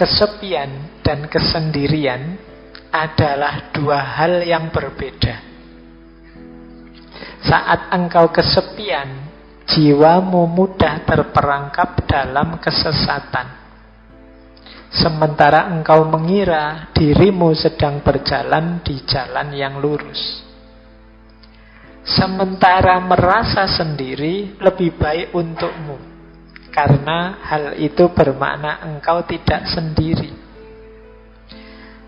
kesepian dan kesendirian adalah dua hal yang berbeda. Saat engkau kesepian, jiwamu mudah terperangkap dalam kesesatan. Sementara engkau mengira dirimu sedang berjalan di jalan yang lurus. Sementara merasa sendiri lebih baik untukmu, karena hal itu bermakna engkau tidak sendiri.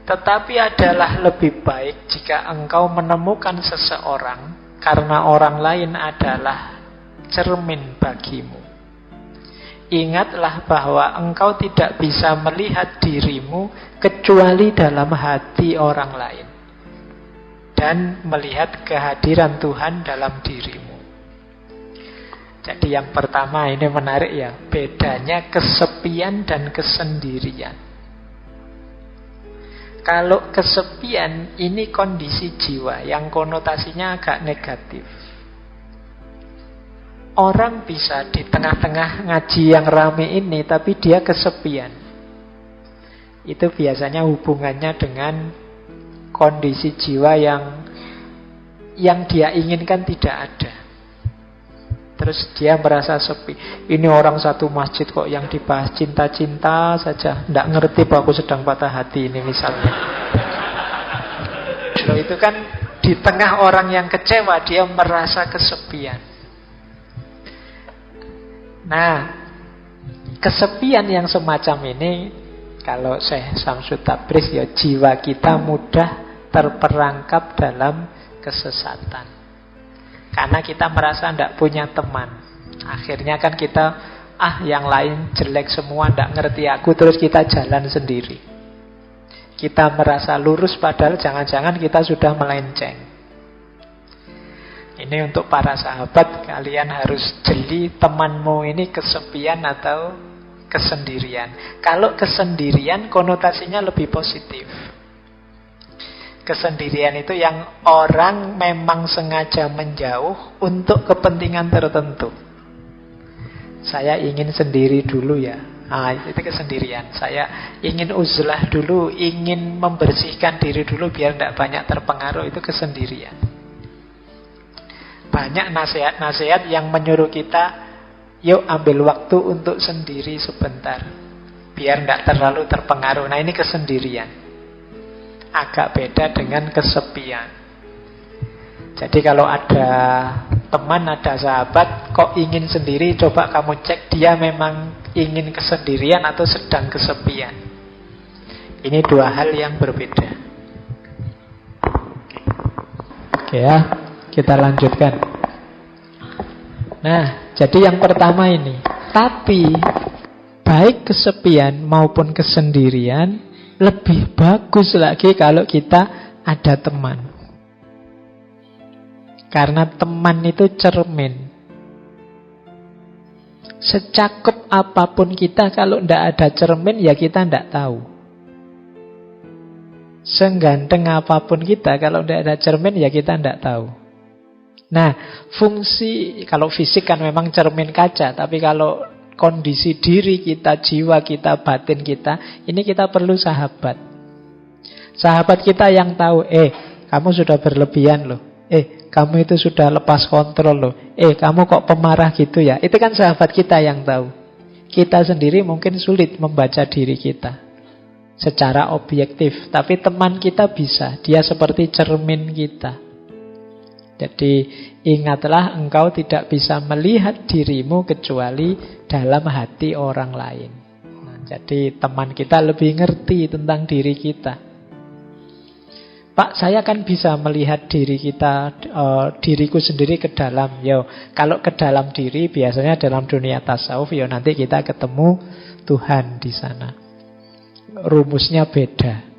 Tetapi adalah lebih baik jika engkau menemukan seseorang, karena orang lain adalah cermin bagimu. Ingatlah bahwa engkau tidak bisa melihat dirimu kecuali dalam hati orang lain, dan melihat kehadiran Tuhan dalam dirimu. Jadi yang pertama ini menarik ya, bedanya kesepian dan kesendirian. Kalau kesepian ini kondisi jiwa yang konotasinya agak negatif. Orang bisa di tengah-tengah ngaji yang rame ini, tapi dia kesepian. Itu biasanya hubungannya dengan kondisi jiwa yang dia inginkan tidak ada. Terus dia merasa sepi. Ini orang satu masjid kok yang dibahas cinta-cinta saja. Nggak ngerti bahwa aku sedang patah hati ini misalnya. Loh, itu kan di tengah orang yang kecewa, dia merasa kesepian. Nah, kesepian yang semacam ini, kalau Syekh Samsud Tabriz, ya jiwa kita mudah terperangkap dalam kesesatan. Karena kita merasa tidak punya teman. Akhirnya kan kita, yang lain jelek semua, tidak ngerti aku, terus kita jalan sendiri. Kita merasa lurus padahal jangan-jangan kita sudah melenceng. Ini untuk para sahabat, kalian harus jeli temanmu ini kesepian atau kesendirian. Kalau kesendirian konotasinya lebih positif. Kesendirian itu yang orang memang sengaja menjauh untuk kepentingan tertentu. Saya ingin sendiri dulu ya. Itu kesendirian. Saya ingin uzlah dulu, ingin membersihkan diri dulu biar tidak banyak terpengaruh. Itu kesendirian. Banyak nasihat-nasihat yang menyuruh kita, yuk ambil waktu untuk sendiri sebentar, biar tidak terlalu terpengaruh. Nah, ini kesendirian. Agak beda dengan kesepian. Jadi kalau ada teman, ada sahabat kok ingin sendiri, coba kamu cek dia memang ingin kesendirian atau sedang kesepian. Ini dua hal yang berbeda. Oke ya, kita lanjutkan. Nah, jadi yang pertama ini. Tapi baik kesepian maupun kesendirian lebih bagus lagi kalau kita ada teman. Karena teman itu cermin. Secakep apapun kita, kalau tidak ada cermin ya kita tidak tahu. Seganteng apapun kita, kalau tidak ada cermin ya kita tidak tahu. Nah, fungsi, kalau fisik kan memang cermin kaca, tapi kalau kondisi diri kita, jiwa kita, batin kita, ini kita perlu sahabat. Sahabat kita yang tahu, kamu sudah berlebihan loh. Kamu itu sudah lepas kontrol loh. Kamu kok pemarah gitu ya. Itu kan sahabat kita yang tahu. Kita sendiri mungkin sulit membaca diri kita secara objektif, tapi teman kita bisa. Dia seperti cermin kita. Jadi ingatlah, engkau tidak bisa melihat dirimu kecuali dalam hati orang lain. Nah, jadi teman kita lebih ngerti tentang diri kita. Pak, saya kan bisa melihat diri kita, diriku sendiri ke dalam. Kalau ke dalam diri biasanya dalam dunia tasawuf, nanti kita ketemu Tuhan di sana. Rumusnya beda.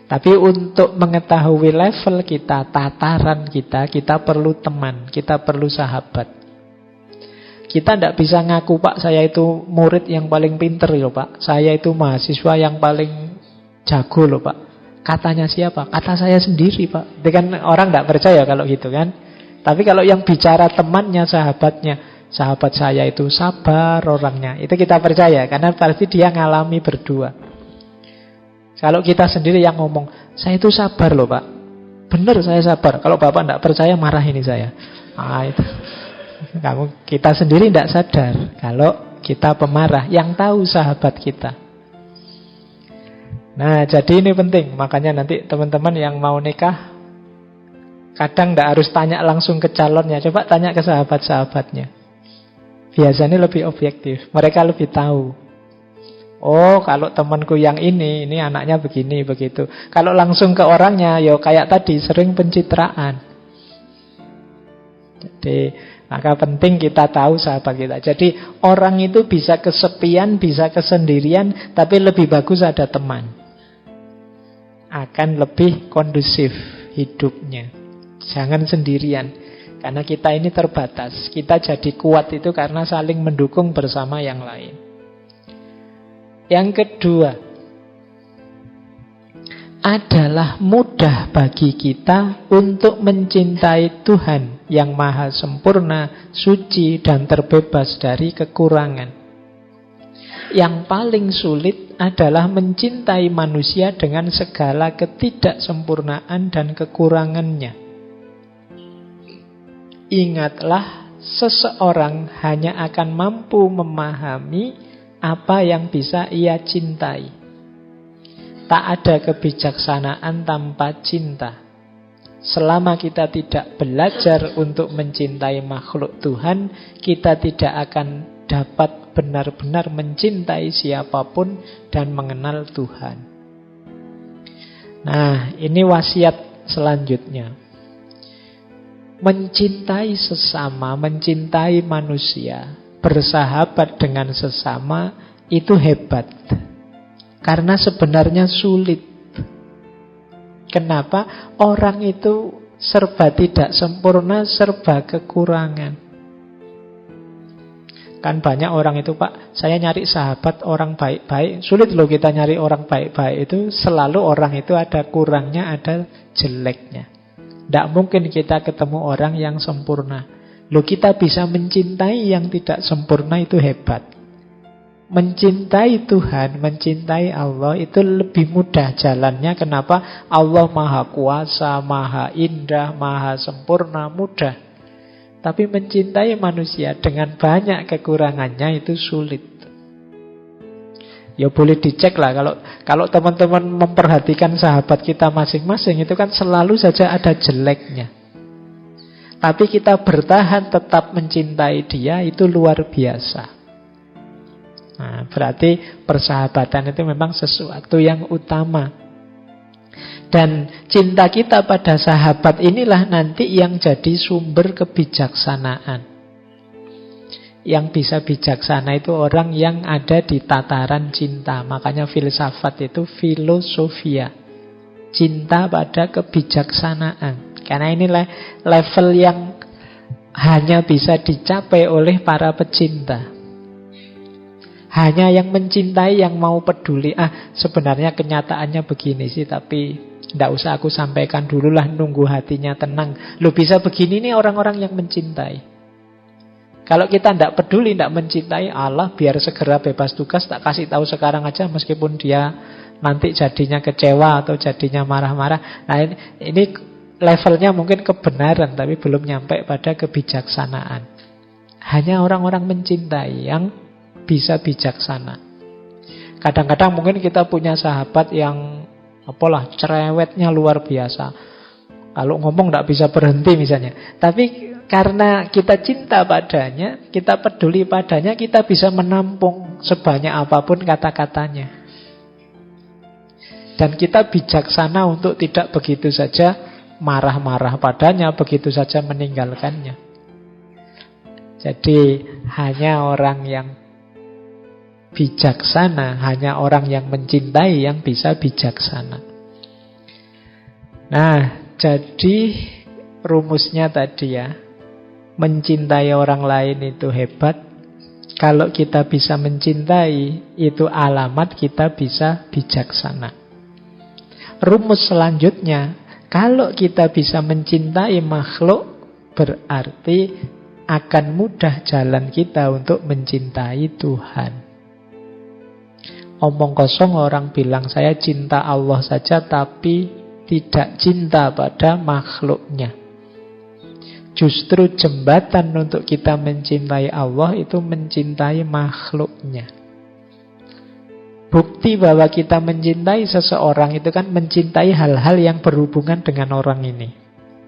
Tapi untuk mengetahui level kita, tataran kita, kita perlu teman, kita perlu sahabat. Kita tidak bisa ngaku, Pak, saya itu murid yang paling pinter loh, Pak. Saya itu mahasiswa yang paling jago loh, Pak. Katanya siapa? Kata saya sendiri, Pak. Itu kan orang tidak percaya kalau gitu kan. Tapi kalau yang bicara temannya, sahabatnya, sahabat saya itu sabar orangnya, itu kita percaya, karena pasti dia ngalami berdua. Kalau kita sendiri yang ngomong, saya itu sabar loh Pak, benar saya sabar. Kalau Bapak tidak percaya, marah ini saya. Itu. Kita sendiri tidak sadar kalau kita pemarah. Yang tahu sahabat kita. Nah, jadi ini penting. Makanya nanti teman-teman yang mau nikah, kadang tidak harus tanya langsung ke calonnya. Coba tanya ke sahabat-sahabatnya. Biasanya lebih objektif. Mereka lebih tahu. Oh, kalau temanku yang ini anaknya begini, begitu. Kalau langsung ke orangnya, ya kayak tadi, sering pencitraan. Jadi, maka penting kita tahu sahabat kita. Jadi, orang itu bisa kesepian, bisa kesendirian, tapi lebih bagus ada teman. Akan lebih kondusif hidupnya. Jangan sendirian. Karena kita ini terbatas. Kita jadi kuat itu karena saling mendukung bersama yang lain. Yang kedua, adalah mudah bagi kita untuk mencintai Tuhan yang maha sempurna, suci, dan terbebas dari kekurangan. Yang paling sulit adalah mencintai manusia dengan segala ketidaksempurnaan dan kekurangannya. Ingatlah, seseorang hanya akan mampu memahami apa yang bisa ia cintai. Tak ada kebijaksanaan tanpa cinta. Selama kita tidak belajar untuk mencintai makhluk Tuhan, kita tidak akan dapat benar-benar mencintai siapapun dan mengenal Tuhan. Nah, ini wasiat selanjutnya. Mencintai sesama, mencintai manusia, bersahabat dengan sesama, itu hebat. Karena sebenarnya sulit. Kenapa? Orang itu serba tidak sempurna, serba kekurangan. Kan banyak orang itu, Pak, saya nyari sahabat orang baik-baik. Sulit loh kita nyari orang baik-baik itu. Selalu orang itu ada kurangnya, ada jeleknya. Tidak mungkin kita ketemu orang yang sempurna. Loh, kita bisa mencintai yang tidak sempurna, itu hebat. Mencintai Tuhan, mencintai Allah itu lebih mudah jalannya. Kenapa? Allah maha kuasa, maha indah, maha sempurna, mudah. Tapi mencintai manusia dengan banyak kekurangannya itu sulit. Ya boleh dicek lah, kalau teman-teman memperhatikan sahabat kita masing-masing, itu kan selalu saja ada jeleknya. Tapi kita bertahan tetap mencintai dia, itu luar biasa. Nah, berarti persahabatan itu memang sesuatu yang utama. Dan cinta kita pada sahabat inilah nanti yang jadi sumber kebijaksanaan. Yang bisa bijaksana itu orang yang ada di tataran cinta. Makanya filsafat itu filosofia. Cinta pada kebijaksanaan. Karena inilah level yang hanya bisa dicapai oleh para pecinta. Hanya yang mencintai, yang mau peduli. Sebenarnya kenyataannya begini sih, tapi tidak usah aku sampaikan dululah, nunggu hatinya tenang. Loh, bisa begini nih orang-orang yang mencintai. Kalau kita tidak peduli, tidak mencintai, Allah biar segera bebas tugas, tak kasih tahu sekarang aja, meskipun dia nanti jadinya kecewa atau jadinya marah-marah. Nah, ini levelnya mungkin kebenaran, tapi belum nyampe pada kebijaksanaan. Hanya orang-orang mencintai yang bisa bijaksana. Kadang-kadang mungkin kita punya sahabat yang cerewetnya luar biasa. Kalau ngomong tidak bisa berhenti misalnya. Tapi karena kita cinta padanya, kita peduli padanya, kita bisa menampung sebanyak apapun kata-katanya. Dan kita bijaksana untuk tidak begitu saja marah-marah padanya, begitu saja meninggalkannya. Jadi hanya orang yang bijaksana, hanya orang yang mencintai yang bisa bijaksana. Nah, jadi rumusnya tadi ya, mencintai orang lain itu hebat. Kalau kita bisa mencintai, itu alamat kita bisa bijaksana. Rumus selanjutnya, kalau kita bisa mencintai makhluk, berarti akan mudah jalan kita untuk mencintai Tuhan. Omong kosong orang bilang saya cinta Allah saja tapi tidak cinta pada makhluknya. Justru jembatan untuk kita mencintai Allah itu mencintai makhluknya. Bukti bahwa kita mencintai seseorang itu kan mencintai hal-hal yang berhubungan dengan orang ini.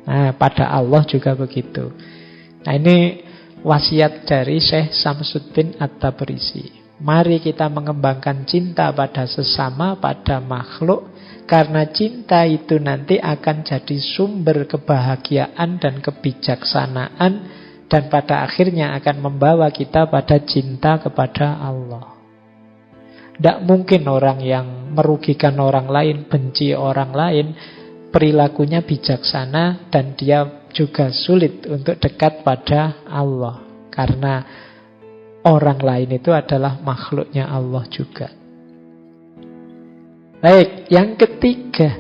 Nah, pada Allah juga begitu. Nah, ini wasiat dari Syekh Samsuddin At-Tabrisi. Mari kita mengembangkan cinta pada sesama, pada makhluk, karena cinta itu nanti akan jadi sumber kebahagiaan dan kebijaksanaan, dan pada akhirnya akan membawa kita pada cinta kepada Allah. Tidak mungkin orang yang merugikan orang lain, benci orang lain, perilakunya bijaksana, dan dia juga sulit untuk dekat pada Allah. Karena orang lain itu adalah makhluknya Allah juga. Baik, yang ketiga,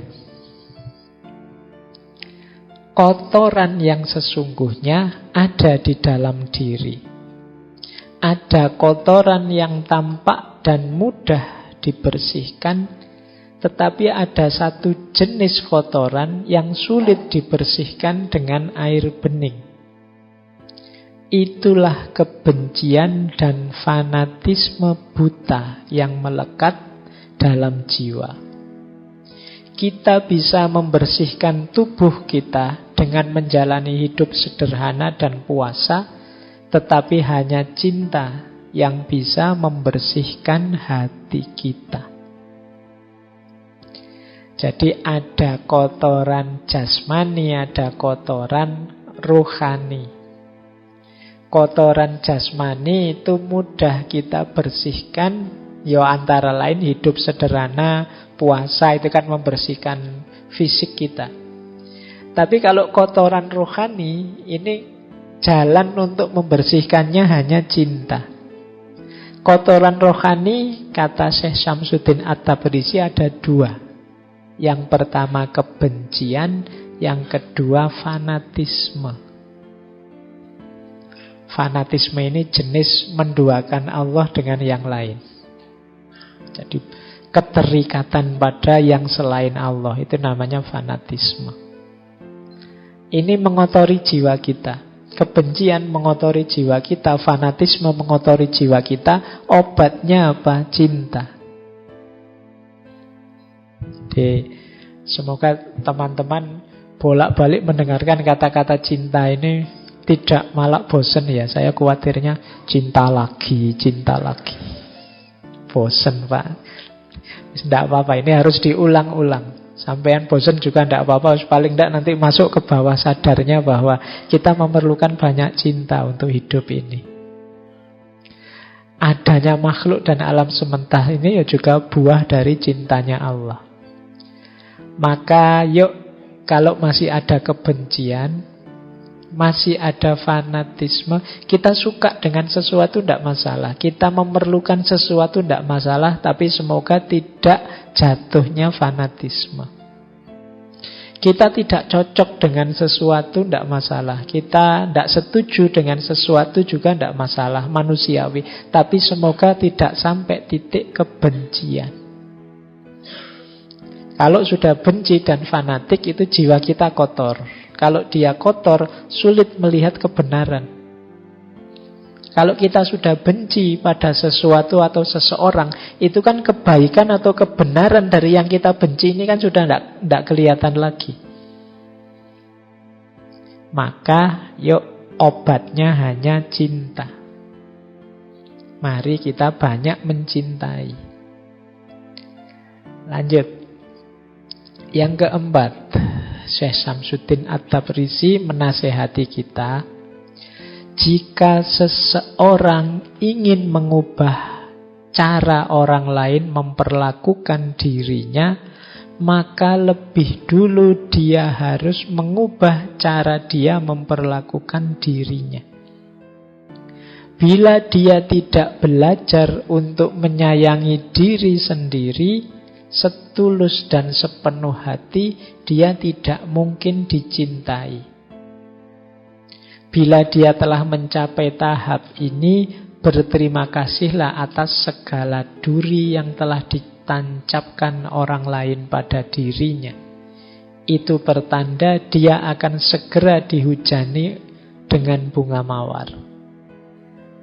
kotoran yang sesungguhnya ada di dalam diri. Ada kotoran yang tampak dan mudah dibersihkan, tetapi ada satu jenis kotoran yang sulit dibersihkan dengan air bening. Itulah kebencian dan fanatisme buta yang melekat dalam jiwa. Kita bisa membersihkan tubuh kita dengan menjalani hidup sederhana dan puasa, tetapi hanya cinta yang bisa membersihkan hati kita. Jadi ada kotoran jasmani, ada kotoran rohani. Kotoran jasmani itu mudah kita bersihkan, ya antara lain hidup sederhana, puasa itu kan membersihkan fisik kita. Tapi kalau kotoran rohani, ini jalan untuk membersihkannya hanya cinta. Kotoran rohani, kata Syekh Samsuddin At-Tabrisi, ada dua. Yang pertama kebencian, yang kedua fanatisme. Fanatisme ini jenis menduakan Allah dengan yang lain. Jadi keterikatan pada yang selain Allah, itu namanya fanatisme. Ini mengotori jiwa kita. Kebencian mengotori jiwa kita, fanatisme mengotori jiwa kita. Obatnya apa? Cinta. Jadi, semoga teman-teman bolak-balik mendengarkan kata-kata cinta ini tidak malah bosen ya. Saya khawatirnya cinta lagi. Bosen, Pak. Tidak apa-apa, ini harus diulang-ulang. Sampean bosan juga tidak apa-apa. Paling tidak nanti masuk ke bawah sadarnya bahwa kita memerlukan banyak cinta untuk hidup ini. Adanya makhluk dan alam semesta ini ya juga buah dari cintanya Allah. Maka yuk, kalau masih ada kebencian, masih ada fanatisme, kita suka dengan sesuatu tidak masalah, kita memerlukan sesuatu tidak masalah, tapi semoga tidak jatuhnya fanatisme. Kita tidak cocok dengan sesuatu tidak masalah, kita tidak setuju dengan sesuatu juga tidak masalah, manusiawi. Tapi semoga tidak sampai titik kebencian. Kalau sudah benci dan fanatik, itu jiwa kita kotor. Kalau dia kotor, sulit melihat kebenaran. Kalau kita sudah benci pada sesuatu atau seseorang, itu kan kebaikan atau kebenaran dari yang kita benci ini kan sudah tidak kelihatan lagi. Maka yuk, obatnya hanya cinta. Mari kita banyak mencintai. Lanjut. Yang keempat, Syekh Samsuddin At-Tabrisi menasehati kita, jika seseorang ingin mengubah cara orang lain memperlakukan dirinya, maka lebih dulu dia harus mengubah cara dia memperlakukan dirinya. Bila dia tidak belajar untuk menyayangi diri sendiri setulus dan sepenuh hati, dia tidak mungkin dicintai. Bila dia telah mencapai tahap ini, berterima kasihlah atas segala duri yang telah ditancapkan orang lain pada dirinya. Itu pertanda dia akan segera dihujani dengan bunga mawar.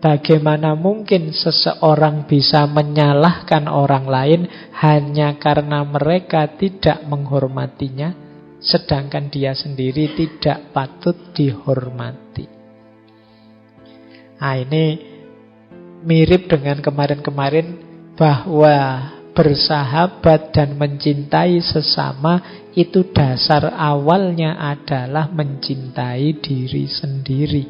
Bagaimana mungkin seseorang bisa menyalahkan orang lain hanya karena mereka tidak menghormatinya, sedangkan dia sendiri tidak patut dihormati. Nah, ini mirip dengan kemarin-kemarin bahwa bersahabat dan mencintai sesama itu dasar awalnya adalah mencintai diri sendiri.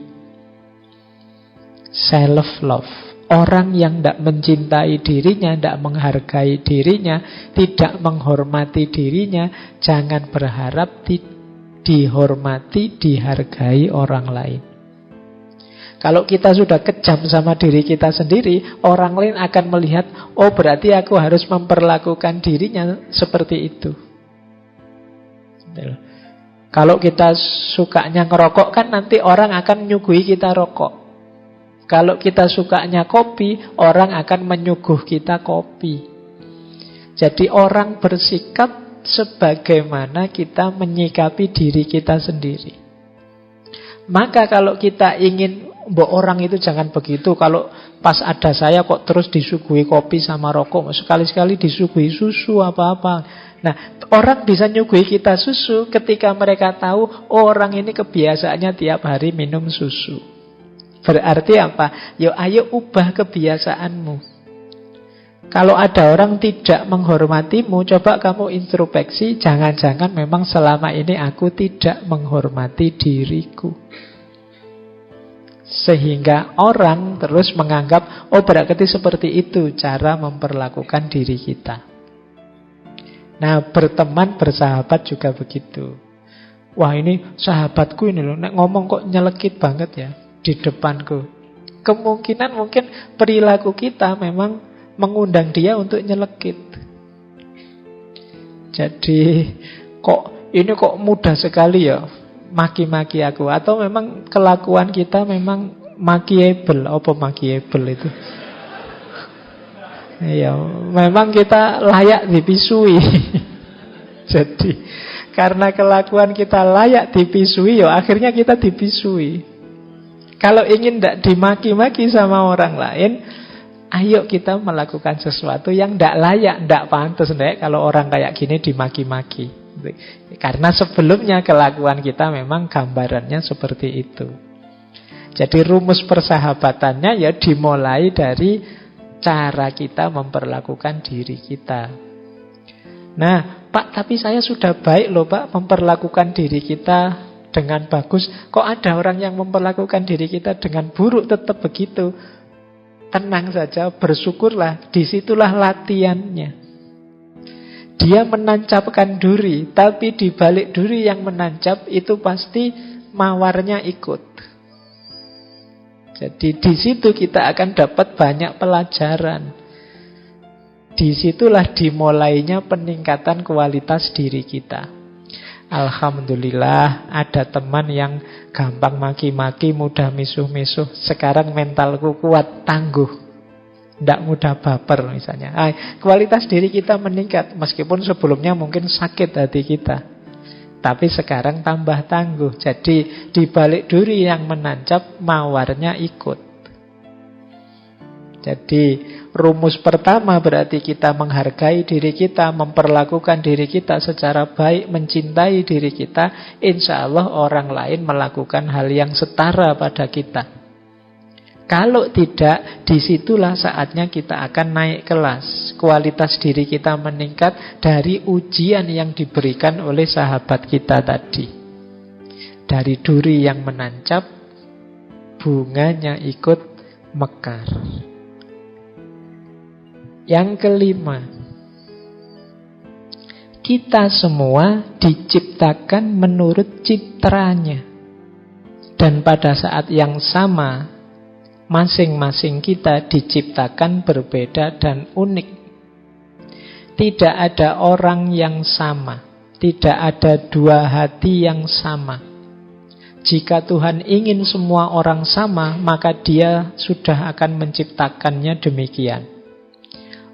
Self-love. Orang yang tidak mencintai dirinya, tidak menghargai dirinya, tidak menghormati dirinya, jangan berharap dihormati, dihargai orang lain. Kalau kita sudah kejam sama diri kita sendiri, orang lain akan melihat, oh berarti aku harus memperlakukan dirinya seperti itu. Kalau kita sukanya ngerokok kan nanti orang akan nyuguhi kita rokok. Kalau kita sukanya kopi, orang akan menyuguh kita kopi. Jadi orang bersikap sebagaimana kita menyikapi diri kita sendiri. Maka kalau kita ingin mbok orang itu jangan begitu, kalau pas ada saya kok terus disuguhi kopi sama rokok, sekali-sekali disuguhi susu apa-apa. Nah, orang bisa nyuguhi kita susu ketika mereka tahu orang ini kebiasaannya tiap hari minum susu. Berarti apa? Yo ayo ubah kebiasaanmu. Kalau ada orang tidak menghormatimu, coba kamu introspeksi, jangan-jangan memang selama ini aku tidak menghormati diriku. Sehingga orang terus menganggap, oh berarti seperti itu cara memperlakukan diri kita. Nah, berteman, bersahabat juga begitu. Wah, ini sahabatku ini loh, nek ngomong kok nyelekit banget ya di depanku. Kemungkinan mungkin perilaku kita memang mengundang dia untuk nyelekit. Jadi ini kok mudah sekali ya maki-maki aku, atau memang kelakuan kita memang makiable. Apa makiable itu? Ya, memang kita layak dipisui. Jadi karena kelakuan kita layak dipisui, ya akhirnya kita dipisui. Kalau ingin tidak dimaki-maki sama orang lain, ayo kita melakukan sesuatu yang tidak layak, tidak pantas. Kalau orang kayak gini dimaki-maki. Karena sebelumnya kelakuan kita memang gambarannya seperti itu. Jadi rumus persahabatannya ya dimulai dari cara kita memperlakukan diri kita. Nah, Pak, tapi saya sudah baik loh Pak memperlakukan diri kita dengan bagus. Kok ada orang yang memperlakukan diri kita dengan buruk tetap begitu? Tenang saja, bersyukurlah. Disitulah latihannya. Dia menancapkan duri, tapi di balik duri yang menancap itu pasti mawarnya ikut. Jadi di situ kita akan dapat banyak pelajaran. Disitulah dimulainya peningkatan kualitas diri kita. Alhamdulillah ada teman yang gampang maki-maki, mudah misuh-misuh. Sekarang mentalku kuat, tangguh, tidak mudah baper misalnya. Kualitas diri kita meningkat. Meskipun sebelumnya mungkin sakit hati kita, tapi sekarang tambah tangguh. Jadi di balik duri yang menancap, mawarnya ikut. Jadi rumus pertama berarti kita menghargai diri kita, memperlakukan diri kita secara baik, mencintai diri kita. Insya Allah orang lain melakukan hal yang setara pada kita. Kalau tidak, disitulah saatnya kita akan naik kelas. Kualitas diri kita meningkat dari ujian yang diberikan oleh sahabat kita tadi. Dari duri yang menancap, bunganya ikut mekar. Yang kelima, kita semua diciptakan menurut citranya. Dan pada saat yang sama, masing-masing kita diciptakan berbeda dan unik. Tidak ada orang yang sama, tidak ada dua hati yang sama. Jika Tuhan ingin semua orang sama, maka Dia sudah akan menciptakannya demikian.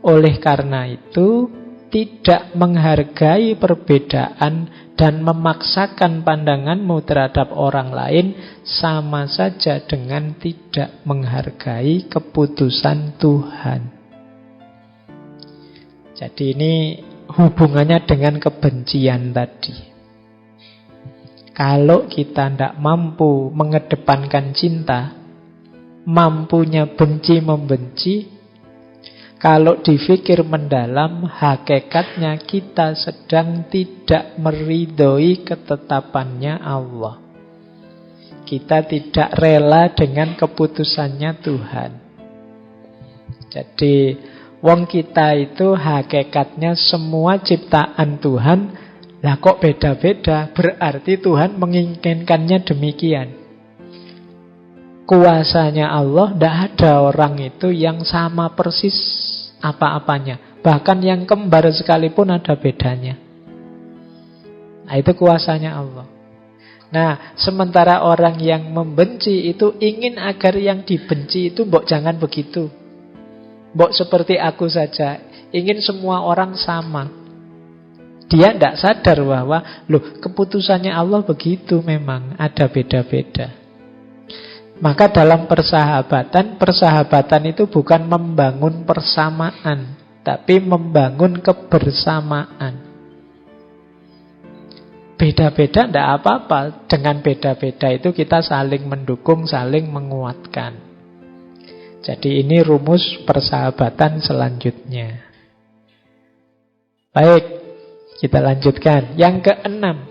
Oleh karena itu, tidak menghargai perbedaan dan memaksakan pandanganmu terhadap orang lain sama saja dengan tidak menghargai keputusan Tuhan. Jadi ini hubungannya dengan kebencian tadi. Kalau kita tidak mampu mengedepankan cinta, mampunya benci membenci, kalau dipikir mendalam, hakikatnya kita sedang tidak meridhoi ketetapannya Allah. Kita tidak rela dengan keputusannya Tuhan. Jadi, wong kita itu hakikatnya semua ciptaan Tuhan. Lah kok beda-beda? Berarti Tuhan menginginkannya demikian. Kuasanya Allah, tidak ada orang itu yang sama persis apa-apanya. Bahkan yang kembar sekalipun ada bedanya. Nah, itu kuasanya Allah. Nah, sementara orang yang membenci itu ingin agar yang dibenci itu mbok jangan begitu. Mbok seperti aku saja. Ingin semua orang sama. Dia tidak sadar bahwa keputusannya Allah begitu memang. Ada beda-beda. Maka dalam persahabatan itu bukan membangun persamaan, tapi membangun kebersamaan. Beda-beda tidak apa-apa. Dengan beda-beda itu kita saling mendukung, saling menguatkan. Jadi ini rumus persahabatan selanjutnya. Baik, kita lanjutkan. Yang keenam,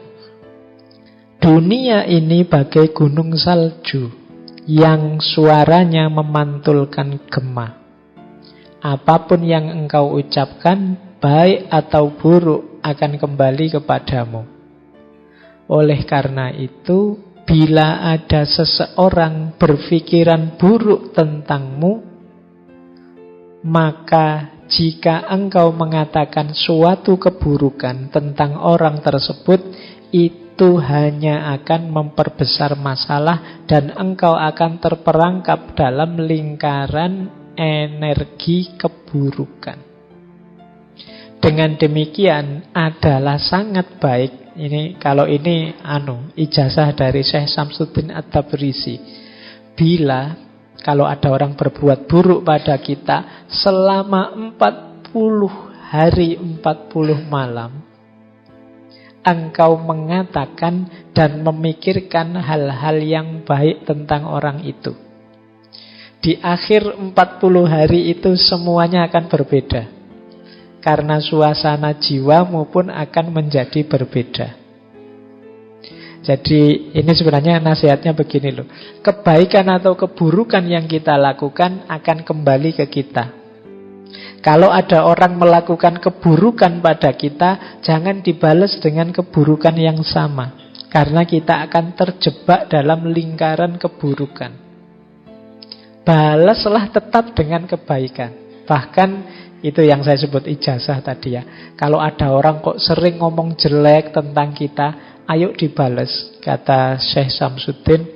dunia ini bagai gunung salju yang suaranya memantulkan gema. Apapun yang engkau ucapkan, baik atau buruk, akan kembali kepadamu. Oleh karena itu, bila ada seseorang berpikiran buruk tentangmu, maka jika engkau mengatakan suatu keburukan tentang orang tersebut, itu hanya akan memperbesar masalah dan engkau akan terperangkap dalam lingkaran energi keburukan. Dengan demikian adalah sangat baik. Kalau ini ijazah dari Syekh Samsuddin At-Tabrisi. Kalau ada orang berbuat buruk pada kita selama 40 hari 40 malam, engkau mengatakan dan memikirkan hal-hal yang baik tentang orang itu. Di akhir 40 hari itu semuanya akan berbeda. Karena suasana jiwamu pun akan menjadi berbeda. Jadi ini sebenarnya nasihatnya begini loh. Kebaikan atau keburukan yang kita lakukan akan kembali ke kita. Kalau ada orang melakukan keburukan pada kita, jangan dibalas dengan keburukan yang sama. Karena kita akan terjebak dalam lingkaran keburukan. Balaslah tetap dengan kebaikan. Bahkan itu yang saya sebut ijazah tadi ya. Kalau ada orang kok sering ngomong jelek tentang kita, ayo dibales. Kata Syekh Samsuddin,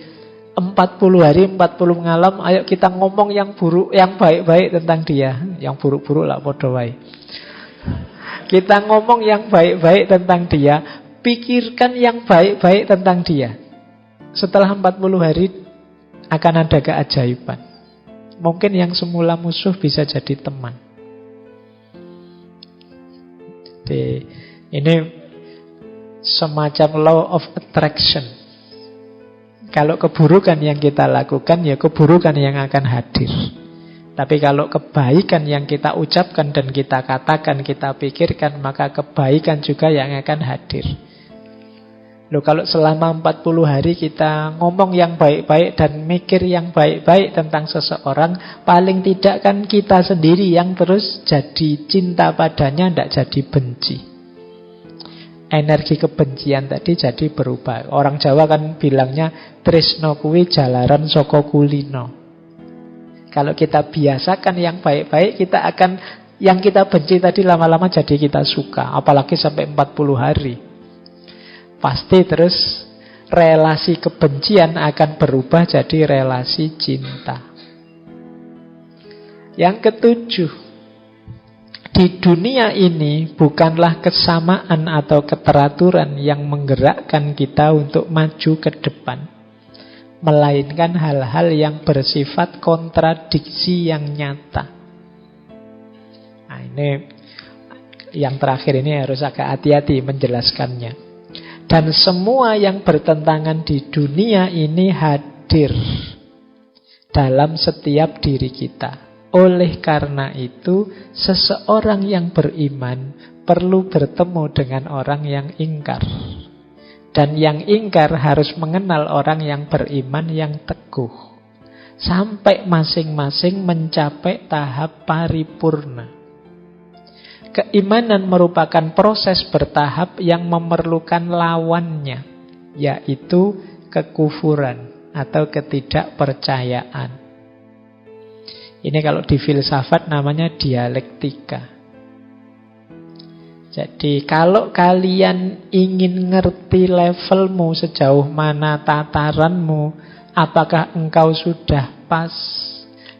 40 hari 40 malam, ayo kita ngomong yang buruk, yang baik-baik tentang dia. Yang buruk-buruk lah podo wae. Kita ngomong yang baik-baik tentang dia, pikirkan yang baik-baik tentang dia. Setelah 40 hari akan ada keajaiban. Mungkin yang semula musuh bisa jadi teman. Ini semacam law of attraction. Kalau keburukan yang kita lakukan, ya keburukan yang akan hadir. Tapi kalau kebaikan yang kita ucapkan dan kita katakan, kita pikirkan, maka kebaikan juga yang akan hadir. Kalau selama 40 hari kita ngomong yang baik-baik dan mikir yang baik-baik tentang seseorang, paling tidak kan kita sendiri yang terus jadi cinta padanya, tidak jadi benci. Energi kebencian tadi jadi berubah. Orang Jawa kan bilangnya tresno kuwi jalaran saka kulino. Kalau kita biasakan yang baik-baik, kita akan yang kita benci tadi lama-lama jadi kita suka. Apalagi sampai 40 hari. Pasti terus relasi kebencian akan berubah jadi relasi cinta. Yang ketujuh, di dunia ini bukanlah kesamaan atau keteraturan yang menggerakkan kita untuk maju ke depan, melainkan hal-hal yang bersifat kontradiksi yang nyata. Nah, ini yang terakhir ini harus agak hati-hati menjelaskannya. Dan semua yang bertentangan di dunia ini hadir dalam setiap diri kita. Oleh karena itu, seseorang yang beriman perlu bertemu dengan orang yang ingkar. Dan yang ingkar harus mengenal orang yang beriman yang teguh. Sampai masing-masing mencapai tahap paripurna. Keimanan merupakan proses bertahap yang memerlukan lawannya, yaitu kekufuran atau ketidakpercayaan. Ini kalau di filsafat namanya dialektika. Jadi kalau kalian ingin ngerti levelmu sejauh mana tataranmu, apakah engkau sudah pas,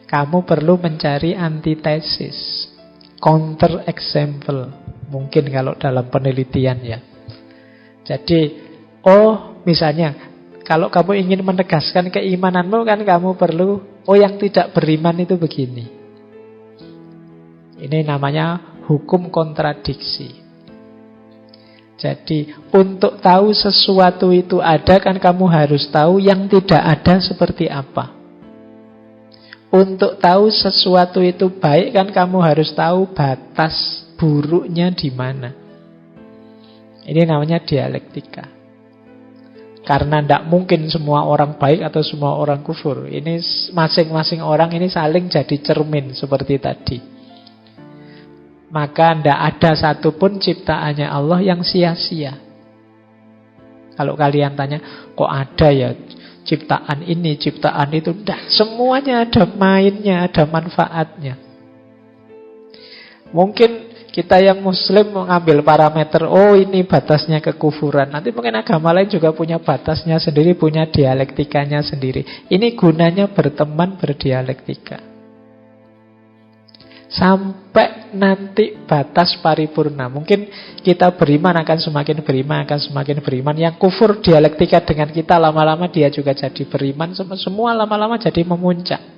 kamu perlu mencari antitesis, counter example. Mungkin kalau dalam penelitian ya. Jadi, misalnya kalau kamu ingin menegaskan keimananmu kan kamu perlu, yang tidak beriman itu begini. Ini namanya hukum kontradiksi. Jadi untuk tahu sesuatu itu ada kan kamu harus tahu yang tidak ada seperti apa. Untuk tahu sesuatu itu baik kan kamu harus tahu batas buruknya di mana. Ini namanya dialektika. Karena tidak mungkin semua orang baik atau semua orang kufur. Ini masing-masing orang ini saling jadi cermin seperti tadi. Maka tidak ada satupun ciptaannya Allah yang sia-sia. Kalau kalian tanya, kok ada ya ciptaan ini, ciptaan itu? Tidak, semuanya ada mainnya, ada manfaatnya. Mungkin kita yang muslim mengambil parameter, ini batasnya kekufuran. Nanti mungkin agama lain juga punya batasnya sendiri, punya dialektikanya sendiri. Ini gunanya berteman, berdialektika. Sampai nanti batas paripurna. Mungkin kita beriman akan semakin beriman, akan semakin beriman. Yang kufur dialektika dengan kita, lama-lama dia juga jadi beriman. Semua lama-lama jadi memuncak.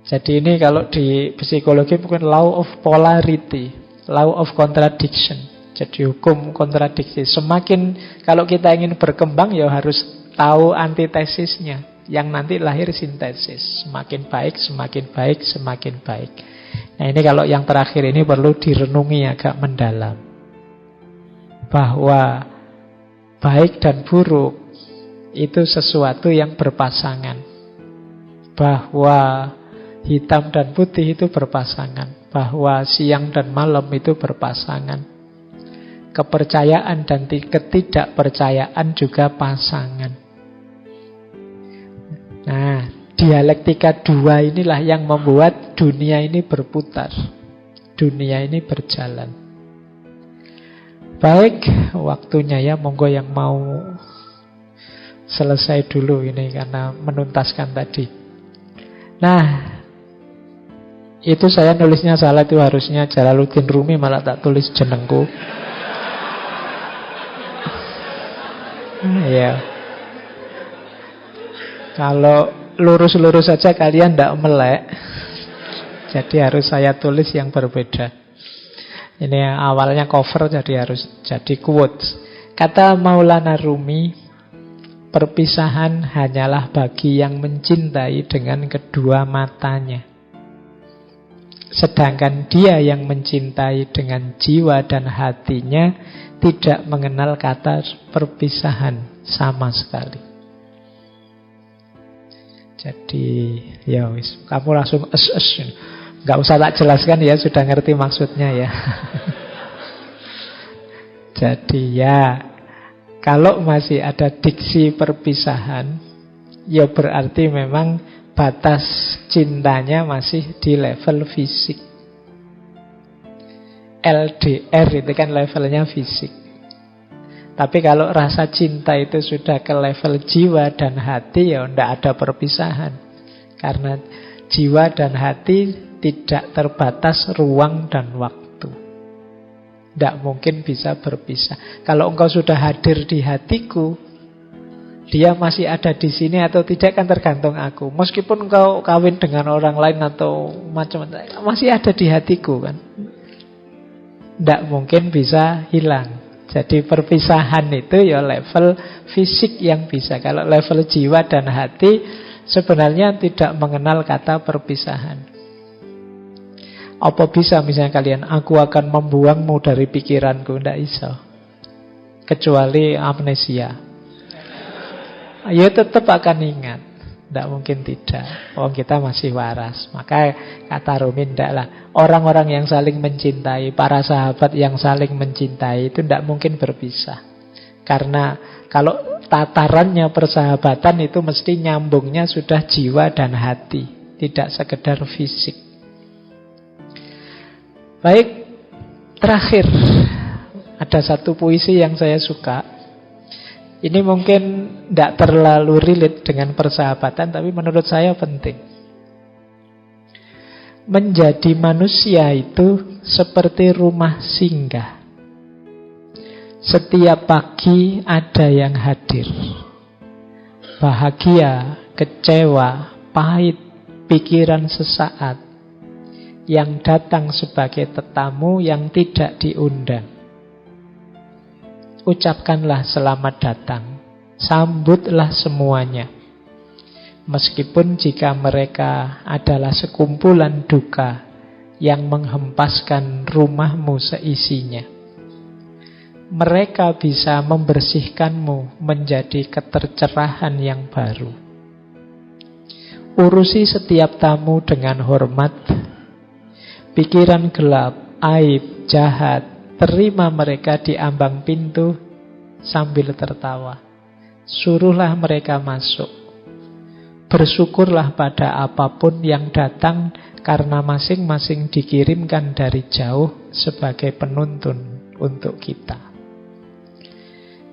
Jadi ini kalau di psikologi mungkin law of polarity, law of contradiction. Jadi hukum kontradiksi. Semakin kalau kita ingin berkembang ya harus tahu antitesisnya, yang nanti lahir sintesis. Semakin baik, semakin baik, semakin baik. Nah ini kalau yang terakhir ini perlu direnungi agak mendalam. Bahwa baik dan buruk itu sesuatu yang berpasangan. Bahwa hitam dan putih itu berpasangan. Bahwa siang dan malam itu berpasangan. Kepercayaan dan ketidakpercayaan juga pasangan. Nah, dialektika dua inilah yang membuat dunia ini berputar. Dunia ini berjalan. Baik, waktunya ya. Monggo yang mau selesai dulu ini karena menuntaskan tadi. Nah, itu saya nulisnya salah, itu harusnya Jalaluddin Rumi, malah tak tulis jenengku. Ya. Kalau lurus-lurus saja kalian tidak melek. Jadi harus saya tulis yang berbeda. Ini awalnya cover jadi harus jadi quotes. Kata Maulana Rumi, perpisahan hanyalah bagi yang mencintai dengan kedua matanya. Sedangkan dia yang mencintai dengan jiwa dan hatinya tidak mengenal kata perpisahan sama sekali. Jadi ya wis, kamu langsung nggak usah tak jelaskan ya, sudah ngerti maksudnya ya. Jadi ya, kalau masih ada diksi perpisahan, ya berarti memang batas cintanya masih di level fisik. LDR itu kan levelnya fisik. Tapi kalau rasa cinta itu sudah ke level jiwa dan hati, ya tidak ada perpisahan. Karena jiwa dan hati tidak terbatas ruang dan waktu. Tidak mungkin bisa berpisah. Kalau engkau sudah hadir di hatiku, dia masih ada di sini atau tidak kan tergantung aku. Meskipun engkau kawin dengan orang lain atau macam-macam, masih ada di hatiku kan. Tidak mungkin bisa hilang. Jadi perpisahan itu ya level fisik yang bisa. Kalau level jiwa dan hati sebenarnya tidak mengenal kata perpisahan. Apa bisa misalnya kalian, aku akan membuangmu dari pikiranku? Tidak bisa. Kecuali amnesia. Ya tetap akan ingat. Tidak mungkin tidak. Oh, kita masih waras. Maka kata Rumi, tidaklah. Orang-orang yang saling mencintai, para sahabat yang saling mencintai itu tidak mungkin berpisah. Karena kalau tatarannya persahabatan itu mesti nyambungnya sudah jiwa dan hati, tidak sekedar fisik. Baik, terakhir ada satu puisi yang saya suka. Ini mungkin tidak terlalu relate dengan persahabatan, tapi menurut saya penting. Menjadi manusia itu seperti rumah singgah. Setiap pagi ada yang hadir. Bahagia, kecewa, pahit, pikiran sesaat. Yang datang sebagai tetamu yang tidak diundang. Ucapkanlah selamat datang, sambutlah semuanya. Meskipun jika mereka adalah sekumpulan duka yang menghempaskan rumahmu seisinya. Mereka bisa membersihkanmu menjadi ketercerahan yang baru. Urusi setiap tamu dengan hormat. Pikiran gelap, aib, jahat, terima mereka di ambang pintu sambil tertawa. Suruhlah mereka masuk. Bersyukurlah pada apapun yang datang, karena masing-masing dikirimkan dari jauh sebagai penuntun untuk kita.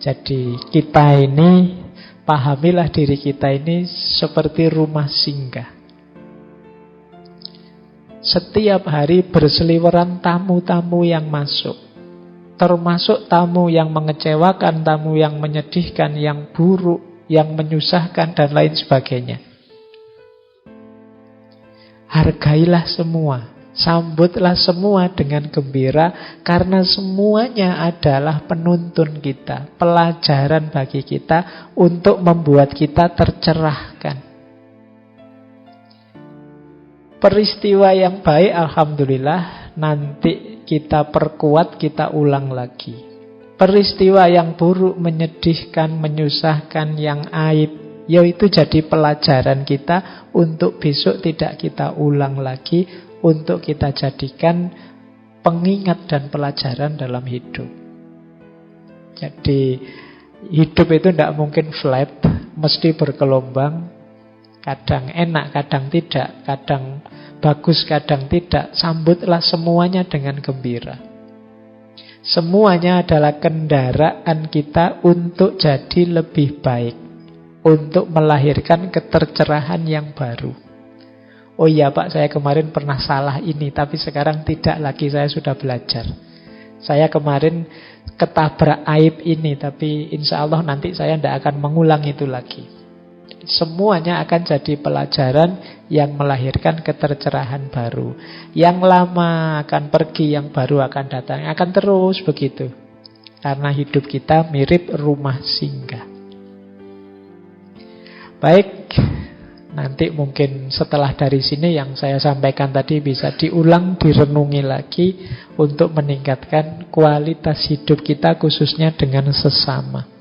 Jadi kita ini, pahamilah diri kita ini seperti rumah singgah. Setiap hari berseliweran tamu-tamu yang masuk. Termasuk tamu yang mengecewakan, tamu yang menyedihkan, yang buruk, yang menyusahkan, dan lain sebagainya. Hargailah semua, sambutlah semua dengan gembira, karena semuanya adalah penuntun kita, pelajaran bagi kita untuk membuat kita tercerahkan. Peristiwa yang baik, alhamdulillah, nanti kita perkuat, kita ulang lagi. Peristiwa yang buruk, menyedihkan, menyusahkan, yang aib, yaitu jadi pelajaran kita untuk besok tidak kita ulang lagi, untuk kita jadikan pengingat dan pelajaran dalam hidup. Jadi hidup itu tidak mungkin flat, mesti bergelombang. Kadang enak, kadang tidak, kadang bagus, kadang tidak. Sambutlah semuanya dengan gembira. Semuanya adalah kendaraan kita untuk jadi lebih baik, untuk melahirkan ketercerahan yang baru. Oh iya Pak, saya kemarin pernah salah ini, tapi sekarang tidak lagi, saya sudah belajar. Saya kemarin ketabrak aib ini, tapi insya Allah nanti saya tidak akan mengulang itu lagi. Semuanya akan jadi pelajaran yang melahirkan ketercerahan baru. Yang lama akan pergi, yang baru akan datang. Akan terus begitu. Karena hidup kita mirip rumah singgah. Baik, nanti mungkin setelah dari sini yang saya sampaikan tadi bisa diulang, direnungi lagi untuk meningkatkan kualitas hidup kita, khususnya dengan sesama.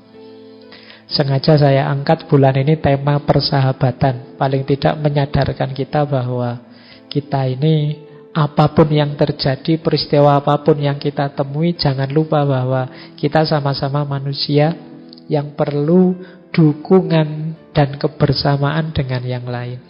Sengaja saya angkat bulan ini tema persahabatan. Paling tidak menyadarkan kita bahwa kita ini, apapun yang terjadi, peristiwa apapun yang kita temui, jangan lupa bahwa kita sama-sama manusia yang perlu dukungan dan kebersamaan dengan yang lain.